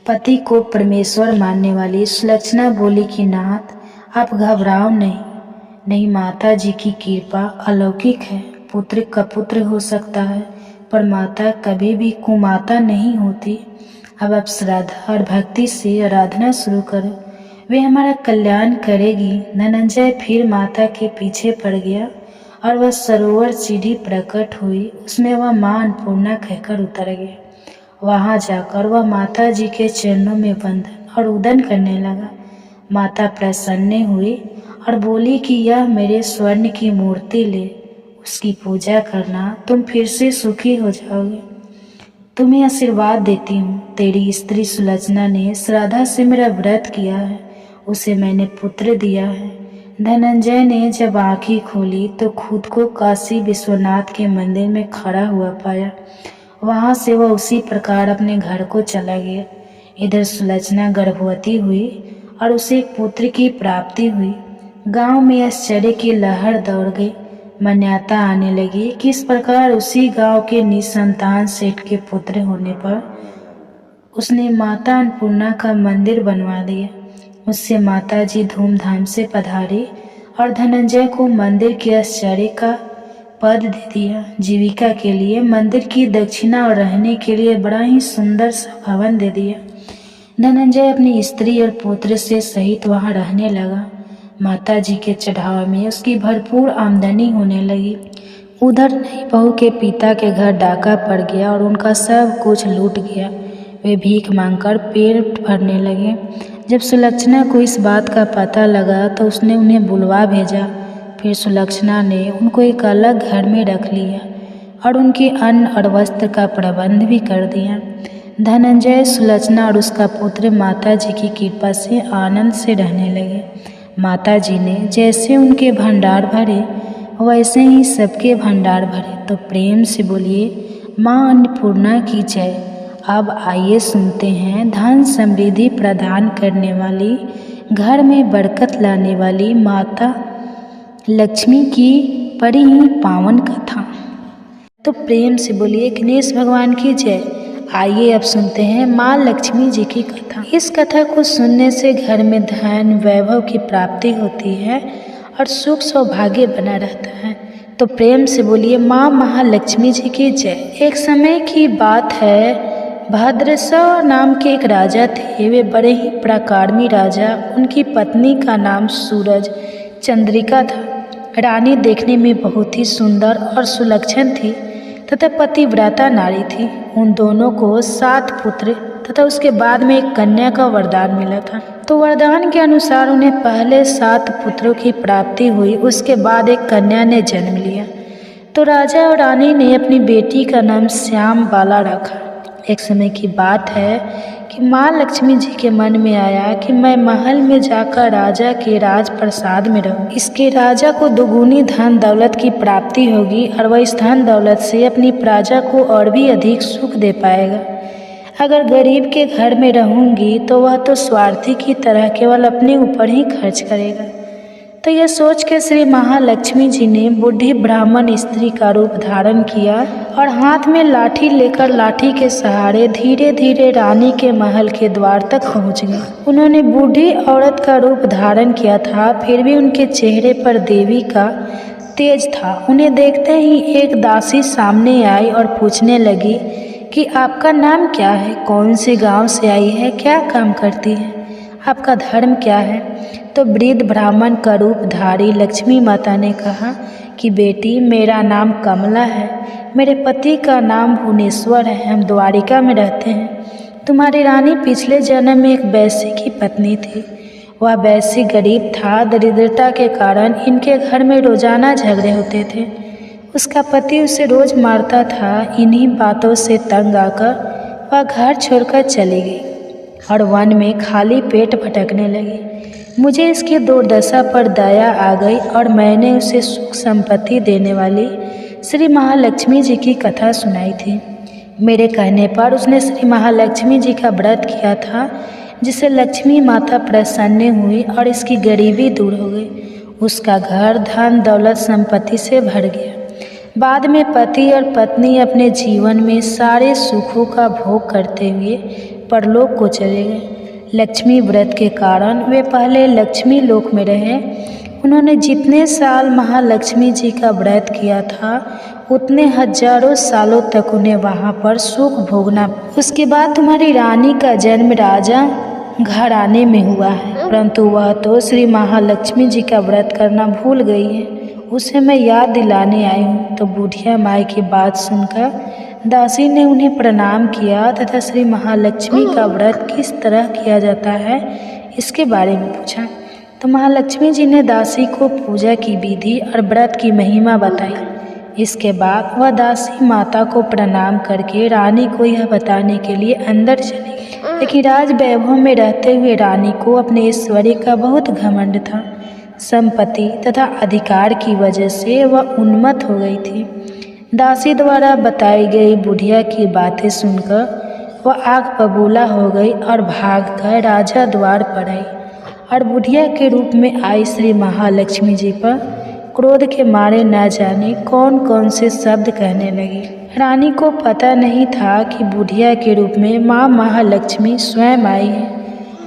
S1: पति को परमेश्वर मानने वाली सुलक्षणा बोली कि नाथ आप घबराओ नहीं, माता जी की कृपा अलौकिक है। पुत्र का पुत्र हो सकता है पर माता कभी भी कुमाता नहीं होती। अब आप श्रद्धा और भक्ति से आराधना शुरू करें, वे हमारा कल्याण करेगी। धनंजय फिर माता के पीछे पड़ गया और वह सरोवर सीढ़ी प्रकट हुई, उसमें वह माँ अन्नपूर्णा कहकर उतर गया। वहाँ जाकर वह माता जी के चरणों में वंदन और उदन करने लगा। माता प्रसन्न हुई और बोली कि यह मेरे स्वर्ण की मूर्ति ले, उसकी पूजा करना, तुम फिर से सुखी हो जाओगे। तुम्हें आशीर्वाद देती हूँ। तेरी स्त्री सुलक्षणा ने श्रद्धा से मेरा व्रत किया है, उसे मैंने पुत्र दिया है। धनंजय ने जब आँखें खोली तो खुद को काशी विश्वनाथ के मंदिर में खड़ा हुआ पाया। वहाँ से वह उसी प्रकार अपने घर को चला गया। इधर सुलक्षणा गर्भवती हुई और उसे एक पुत्र की प्राप्ति हुई। गांव में आश्चर्य की लहर दौड़ गई। मान्यता आने लगी कि इस प्रकार उसी गांव के निसंतान सेठ के पुत्र होने पर उसने माता अन्नपूर्णा का मंदिर बनवा दिया। उससे माता जी धूमधाम से पधारी और धनंजय को मंदिर के आचार्य का पद दे दिया। जीविका के लिए मंदिर की दक्षिणा और रहने के लिए बड़ा ही सुंदर सा भवन दे दिया। धनंजय अपनी स्त्री और पुत्र से सहित वहां रहने लगा। माता जी के चढ़ावा में उसकी भरपूर आमदनी होने लगी। उधर नई बहू के पिता के घर डाका पड़ गया और उनका सब कुछ लूट गया। वे भीख मांगकर पेट भरने लगे। जब सुलक्षणा को इस बात का पता लगा तो उसने उन्हें बुलवा भेजा। फिर सुलक्षणा ने उनको एक अलग घर में रख लिया और उनके अन्न और वस्त्र का प्रबंध भी कर दिया। धनंजय, सुलक्षणा और उसका पुत्र माता जी की कृपा से आनंद से रहने लगे। माता जी ने जैसे उनके भंडार भरे वैसे ही सबके भंडार भरे। तो प्रेम से बोलिए माँ अन्नपूर्णा की जय। अब आइए सुनते हैं धन समृद्धि प्रदान करने वाली, घर में बरकत लाने वाली माता लक्ष्मी की बड़ी ही पावन कथा। तो प्रेम से बोलिए गणेश भगवान की जय। आइए अब सुनते हैं माँ लक्ष्मी जी की कथा। इस कथा को सुनने से घर में धन वैभव की प्राप्ति होती है और सुख सौभाग्य बना रहता है। तो प्रेम से बोलिए माँ महालक्ष्मी जी की जय। एक समय की बात है, भद्रसव नाम के एक राजा थे। वे बड़े ही पराक्रमी राजा। उनकी पत्नी का नाम सूरज चंद्रिका था। रानी देखने में बहुत ही सुंदर और सुलक्षण थी तथा पतिव्रता नारी थी। उन दोनों को 7 पुत्र तथा उसके बाद में एक कन्या का वरदान मिला था। तो वरदान के अनुसार उन्हें पहले 7 पुत्रों की प्राप्ति हुई, उसके बाद एक कन्या ने जन्म लिया। तो राजा और रानी ने अपनी बेटी का नाम श्याम बाला रखा। एक समय की बात है कि माँ लक्ष्मी जी के मन में आया कि मैं महल में जाकर राजा के राजप्रसाद में रहूं। इसके राजा को दुगुनी धन दौलत की प्राप्ति होगी और वह इस धन दौलत से अपनी प्रजा को और भी अधिक सुख दे पाएगा। अगर गरीब के घर में रहूंगी तो वह तो स्वार्थी की तरह केवल अपने ऊपर ही खर्च करेगा। तो यह सोच के श्री महालक्ष्मी जी ने बूढ़ी ब्राह्मण स्त्री का रूप धारण किया और हाथ में लाठी लेकर लाठी के सहारे धीरे धीरे रानी के महल के द्वार तक पहुंच गई। उन्होंने बूढ़ी औरत का रूप धारण किया था, फिर भी उनके चेहरे पर देवी का तेज था। उन्हें देखते ही एक दासी सामने आई और पूछने लगी कि आपका नाम क्या है, कौन से गांव से आई है, क्या काम करती है, आपका धर्म क्या है। तो वृद्ध ब्राह्मण का रूप धारी लक्ष्मी माता ने कहा कि बेटी मेरा नाम कमला है, मेरे पति का नाम भुवनेश्वर है, हम द्वारिका में रहते हैं। तुम्हारी रानी पिछले जन्म में एक वैश्य की पत्नी थी। वह वैश्य गरीब था। दरिद्रता के कारण इनके घर में रोजाना झगड़े होते थे। उसका पति उसे रोज मारता था। इन्हीं बातों से तंग आकर वह घर छोड़कर चली गई और वन में खाली पेट भटकने लगी। मुझे इसकी दुर्दशा पर दया आ गई और मैंने उसे सुख संपत्ति देने वाली श्री महालक्ष्मी जी की कथा सुनाई थी। मेरे कहने पर उसने श्री महालक्ष्मी जी का व्रत किया था, जिससे लक्ष्मी माता प्रसन्न हुई और इसकी गरीबी दूर हो गई। उसका घर धन दौलत संपत्ति से भर गया। बाद में पति और पत्नी अपने जीवन में सारे सुखों का भोग करते हुए परलोक को चले गए। लक्ष्मी व्रत के कारण वे पहले लक्ष्मी लोक में रहे। उन्होंने जितने साल महालक्ष्मी जी का व्रत किया था उतने हजारों सालों तक उन्हें वहाँ पर सुख भोगना। उसके बाद तुम्हारी रानी का जन्म राजा घराने में हुआ है, परंतु वह तो श्री महालक्ष्मी जी का व्रत करना भूल गई है। उसे मैं याद दिलाने आई हूँ। तो बुढ़िया माई की बात सुनकर दासी ने उन्हें प्रणाम किया तथा श्री महालक्ष्मी का व्रत किस तरह किया जाता है इसके बारे में पूछा। तो महालक्ष्मी जी ने दासी को पूजा की विधि और व्रत की महिमा बताई। इसके बाद वह दासी माता को प्रणाम करके रानी को यह बताने के लिए अंदर चली गई। लेकिन राज वैभव में रहते हुए रानी को अपने ऐश्वर्य का बहुत घमंड था। संपत्ति तथा अधिकार की वजह से वह उन्मत्त हो गई थी। दासी द्वारा बताई गई बुढ़िया की बातें सुनकर वह आग बबूला हो गई और भागकर राजा द्वार पर आई और बुढ़िया के रूप में आई श्री महालक्ष्मी जी पर क्रोध के मारे न जाने कौन कौन से शब्द कहने लगी। रानी को पता नहीं था कि बुढ़िया के रूप में माँ महालक्ष्मी स्वयं आई है।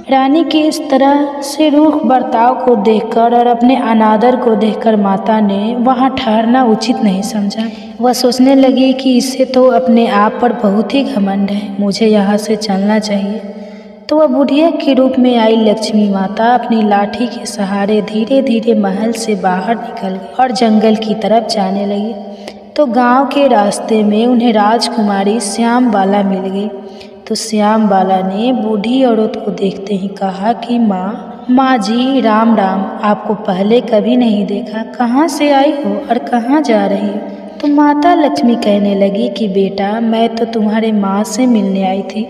S1: रानी के इस तरह से रूख बर्ताव को देखकर और अपने अनादर को देखकर माता ने वहाँ ठहरना उचित नहीं समझा। वह सोचने लगी कि इसे तो अपने आप पर बहुत ही घमंड है, मुझे यहाँ से चलना चाहिए। तो वह बुढ़िया के रूप में आई लक्ष्मी माता अपनी लाठी के सहारे धीरे धीरे महल से बाहर निकल गई और जंगल की तरफ जाने लगी। तो गांव के रास्ते में उन्हें राजकुमारी श्याम बाला मिल गई। तो श्याम बाला ने बूढ़ी औरत को देखते ही कहा कि माँ जी राम राम, आपको पहले कभी नहीं देखा, कहाँ से आई हो और कहाँ जा रही हो। तो माता लक्ष्मी कहने लगी कि बेटा मैं तो तुम्हारे माँ से मिलने आई थी,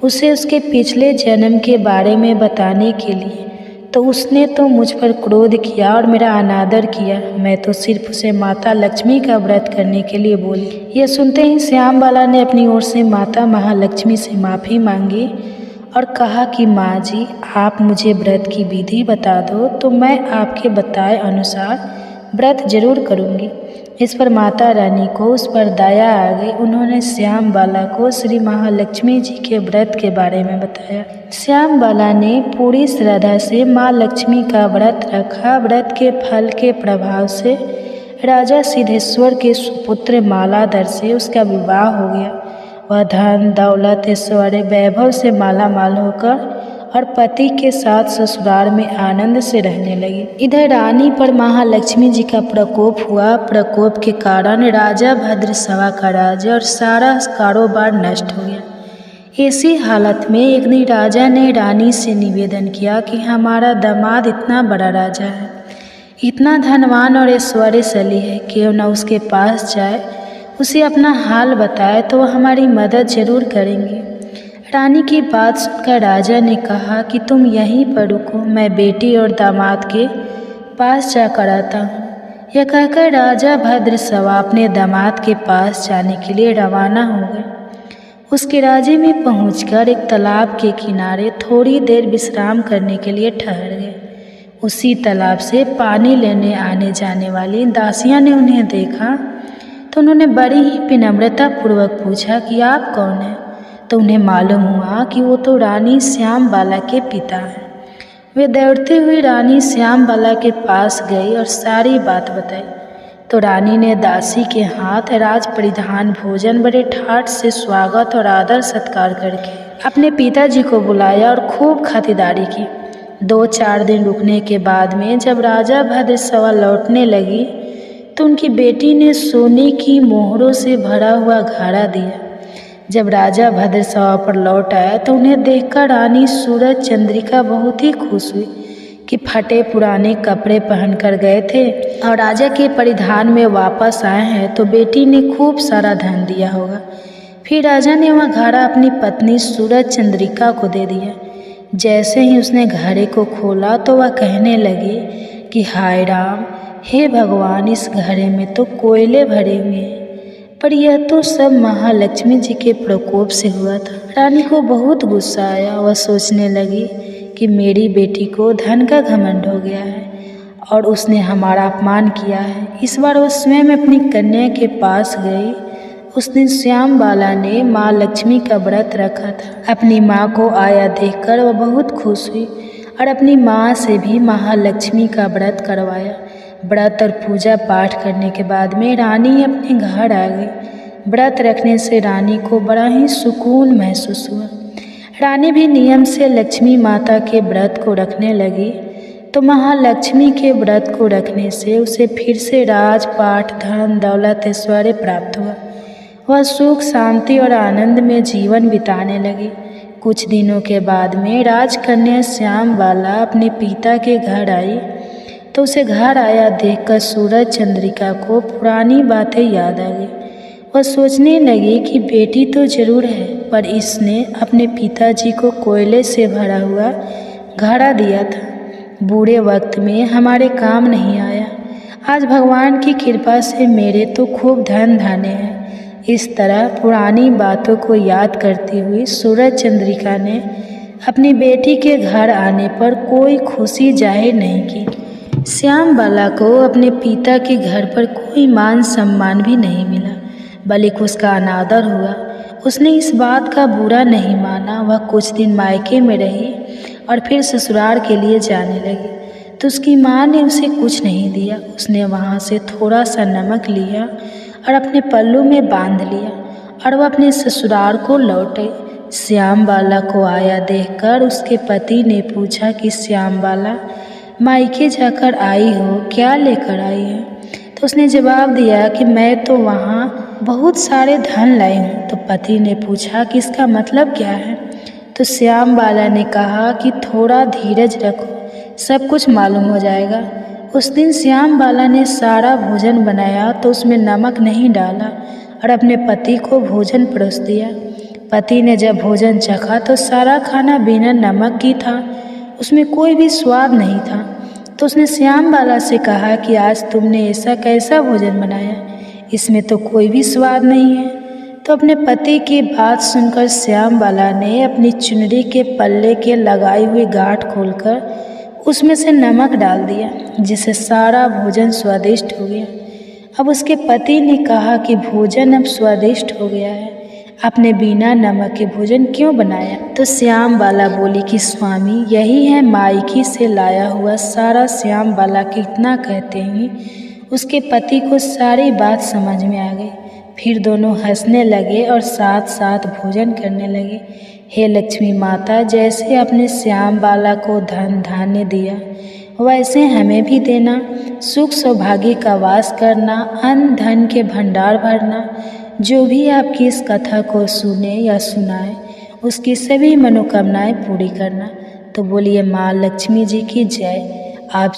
S1: उसे उसके पिछले जन्म के बारे में बताने के लिए। तो उसने तो मुझ पर क्रोध किया और मेरा अनादर किया। मैं तो सिर्फ उसे माता लक्ष्मी का व्रत करने के लिए बोली। यह सुनते ही श्यामबाला ने अपनी ओर से माता महालक्ष्मी से माफ़ी मांगी और कहा कि माँ जी, आप मुझे व्रत की विधि बता दो तो मैं आपके बताए अनुसार व्रत जरूर करूँगी। इस पर माता रानी को उस पर दया आ गई। उन्होंने श्यामबाला को श्री महालक्ष्मी जी के व्रत के बारे में बताया। श्यामबाला ने पूरी श्रद्धा से माँ लक्ष्मी का व्रत रखा। व्रत के फल के प्रभाव से राजा सिद्धेश्वर के सुपुत्र मालाधर से उसका विवाह हो गया। वह धन दौलत ऐश्वर्य वैभव से माला माल होकर और पति के साथ ससुराल में आनंद से रहने लगी। इधर रानी पर महालक्ष्मी जी का प्रकोप हुआ। प्रकोप के कारण राजा भद्रसवा का राज्य और सारा कारोबार नष्ट हो गया। ऐसी हालत में एक दिन राजा ने रानी से निवेदन किया कि हमारा दामाद इतना बड़ा राजा है, इतना धनवान और ऐश्वर्यशाली है, क्यों न उसके पास जाए, उसे अपना हाल बताए तो वह हमारी मदद जरूर करेंगे। रानी की बात सुनकर राजा ने कहा कि तुम यहीं पर रुको, मैं बेटी और दामाद के पास जाकर आता हूँ। यह कहकर राजा भद्रसवा अपने दामाद के पास जाने के लिए रवाना हो गए। उसके राज्य में पहुंचकर एक तालाब के किनारे थोड़ी देर विश्राम करने के लिए ठहर गए। उसी तालाब से पानी लेने आने जाने वाली दासियां ने उन्हें देखा तो उन्होंने बड़ी ही विनम्रतापूर्वक पूछा कि आप कौन हैं। तो उन्हें मालूम हुआ कि वो तो रानी श्यामबाला के पिता हैं। वे दौड़ते हुए रानी श्यामबाला के पास गई और सारी बात बताई। तो रानी ने दासी के हाथ राज परिधान भोजन बड़े ठाठ से स्वागत और आदर सत्कार करके अपने पिताजी को बुलाया और खूब खातिरदारी की। 2-4 दिन रुकने के बाद में जब राजा भद्रसवा लौटने लगी तो उनकी बेटी ने सोने की मोहरों से भरा हुआ घड़ा दिया। जब राजा भद्रसवा पर लौट आया तो उन्हें देखकर रानी सूरज चंद्रिका बहुत ही खुश हुई कि फटे पुराने कपड़े पहनकर गए थे और राजा के परिधान में वापस आए हैं तो बेटी ने खूब सारा धन दिया होगा। फिर राजा ने वह घड़ा अपनी पत्नी सूरज चंद्रिका को दे दिया। जैसे ही उसने घड़े को खोला तो वह कहने लगी कि हाय राम, हे भगवान, इस घड़े में तो कोयले भरे हुए हैं, पर यह तो सब महालक्ष्मी जी के प्रकोप से हुआ था। रानी को बहुत गुस्सा आया। वह सोचने लगी कि मेरी बेटी को धन का घमंड हो गया है और उसने हमारा अपमान किया है। इस बार वह स्वयं अपनी कन्या के पास गई। उस दिन श्यामबाला ने माँ लक्ष्मी का व्रत रखा था। अपनी माँ को आया देखकर वह बहुत खुश हुई और अपनी माँ से भी महालक्ष्मी का व्रत करवाया। व्रत और पूजा पाठ करने के बाद में रानी अपने घर आ गई। व्रत रखने से रानी को बड़ा ही सुकून महसूस हुआ। रानी भी नियम से लक्ष्मी माता के व्रत को रखने लगी। तो महालक्ष्मी के व्रत को रखने से उसे फिर से राजपाट धन दौलत ऐश्वर्य प्राप्त हुआ। वह सुख शांति और आनंद में जीवन बिताने लगी। कुछ दिनों के बाद में राजकन्या श्यामबाला अपने पिता के घर आई तो उसे घर आया देखकर सूरज चंद्रिका को पुरानी बातें याद आ गई। वह सोचने लगी कि बेटी तो जरूर है, पर इसने अपने पिताजी को कोयले से भरा हुआ घड़ा दिया था। बुरे वक्त में हमारे काम नहीं आया। आज भगवान की कृपा से मेरे तो खूब धन धाने हैं। इस तरह पुरानी बातों को याद करती हुई सूरज चंद्रिका ने अपनी बेटी के घर आने पर कोई खुशी जाहिर नहीं की। श्यामबाला को अपने पिता के घर पर कोई मान सम्मान भी नहीं मिला, बल्कि उसका अनादर हुआ। उसने इस बात का बुरा नहीं माना। वह कुछ दिन मायके में रही और फिर ससुराल के लिए जाने लगी तो उसकी माँ ने उसे कुछ नहीं दिया। उसने वहाँ से थोड़ा सा नमक लिया और अपने पल्लू में बांध लिया और वह अपने ससुराल को लौटे। श्यामबाला को आया देखकर उसके पति ने पूछा कि श्यामबाला, मायके जाकर आई हो, क्या लेकर आई है? तो उसने जवाब दिया कि मैं तो वहाँ बहुत सारे धन लाई हूँ। तो पति ने पूछा कि इसका मतलब क्या है? तो श्यामबाला ने कहा कि थोड़ा धीरज रखो, सब कुछ मालूम हो जाएगा। उस दिन श्यामबाला ने सारा भोजन बनाया तो उसमें नमक नहीं डाला और अपने पति को भोजन परोस दिया। पति ने जब भोजन चखा तो सारा खाना बिना नमक की था। उसमें कोई भी स्वाद नहीं था। तो उसने श्याम बाला से कहा कि आज तुमने ऐसा कैसा भोजन बनाया, इसमें तो कोई भी स्वाद नहीं है। तो अपने पति की बात सुनकर श्याम बाला ने अपनी चुनरी के पल्ले के लगाई हुई गांठ खोलकर उसमें से नमक डाल दिया, जिससे सारा भोजन स्वादिष्ट हो गया। अब उसके पति ने कहा कि भोजन अब स्वादिष्ट हो गया है, आपने बिना नमक के भोजन क्यों बनाया? तो श्याम बाला बोली कि स्वामी, यही है मायके से लाया हुआ सारा। श्याम बाला कितना कहते ही उसके पति को सारी बात समझ में आ गई। फिर दोनों हंसने लगे और साथ साथ भोजन करने लगे। हे लक्ष्मी माता, जैसे अपने श्याम बाला को धन धान्य दिया, वैसे हमें भी देना। सुख सौभाग्य का वास करना, अन्न धन के भंडार भरना। जो भी आपकी इस कथा को सुने या सुनाए, उसकी सभी मनोकामनाएं पूरी करना। तो बोलिए माँ लक्ष्मी जी की जय। आप